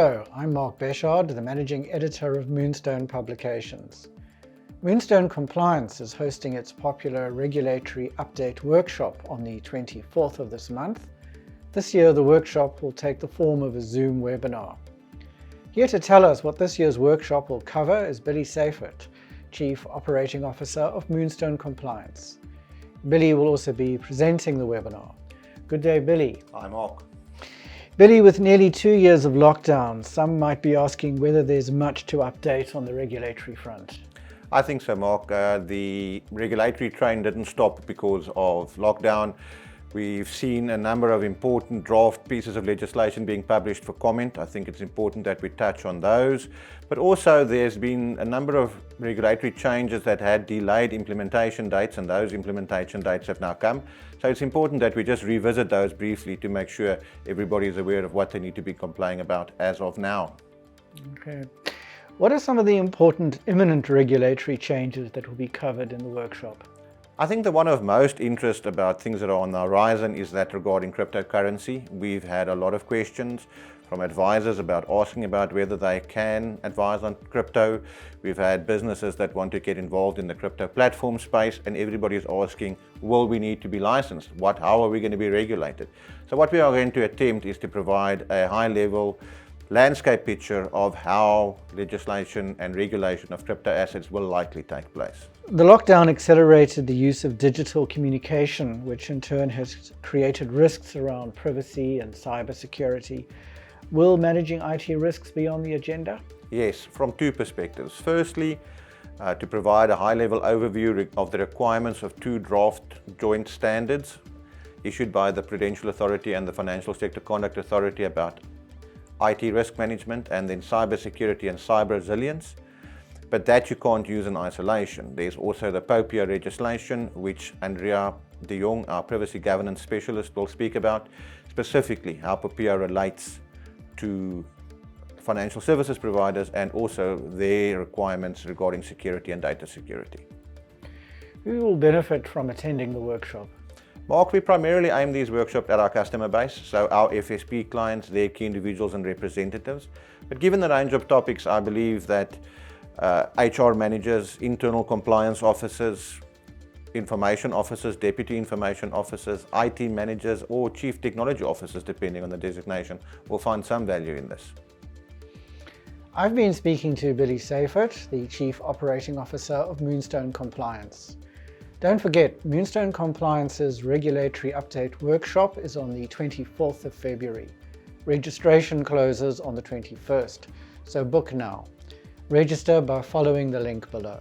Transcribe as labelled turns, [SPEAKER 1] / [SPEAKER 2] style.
[SPEAKER 1] Hello, I'm Mark Bechard, the Managing Editor of Moonstone Publications. Moonstone Compliance is hosting its popular Regulatory Update Workshop on the 24th of this month. This year the workshop will take the form of a Zoom webinar. Here to tell us what this year's workshop will cover is Billy Seyffert, Chief Operating Officer of Moonstone Compliance. Billy will also be presenting the webinar. Good day, Billy.
[SPEAKER 2] Hi, Mark.
[SPEAKER 1] Billy, with nearly 2 years of lockdown, some might be asking whether there's much to update on the regulatory front.
[SPEAKER 2] I think so, Mark. The regulatory train didn't stop because of lockdown. We've seen a number of important draft pieces of legislation being published for comment. I think it's important that we touch on those. But also there's been a number of regulatory changes that had delayed implementation dates, and those implementation dates have now come. So it's important that we just revisit those briefly to make sure everybody is aware of what they need to be complying about as of now.
[SPEAKER 1] Okay. What are some of the important imminent regulatory changes that will be covered in the workshop?
[SPEAKER 2] I think the one of most interest about things that are on the horizon is that regarding cryptocurrency. We've had a lot of questions from advisors about asking about whether they can advise on crypto. We've had businesses that want to get involved in the crypto platform space, and everybody's asking, will we need to be licensed? How are we going to be regulated? So what we are going to attempt is to provide a high-level landscape picture of how legislation and regulation of crypto assets will likely take place.
[SPEAKER 1] The lockdown accelerated the use of digital communication, which in turn has created risks around privacy and cybersecurity. Will managing IT risks be on the agenda?
[SPEAKER 2] Yes, from two perspectives. Firstly, to provide a high-level overview of the requirements of two draft joint standards issued by the Prudential Authority and the Financial Sector Conduct Authority about IT risk management, and then cybersecurity and cyber resilience, but that you can't use in isolation. There's also the POPIA legislation, which Andrea de Jong, our privacy governance specialist, will speak about, specifically how POPIA relates to financial services providers and also their requirements regarding security and data security.
[SPEAKER 1] Who will benefit from attending the workshop?
[SPEAKER 2] Mark, we primarily aim these workshops at our customer base, so our FSP clients, their key individuals and representatives. But given the range of topics, I believe that HR managers, internal compliance officers, information officers, deputy information officers, IT managers, or chief technology officers, depending on the designation, will find some value in this.
[SPEAKER 1] I've been speaking to Billy Seyffert, the Chief Operating Officer of Moonstone Compliance. Don't forget, Moonstone Compliance's Regulatory Update Workshop is on the 24th of February. Registration closes on the 21st, so book now. Register by following the link below.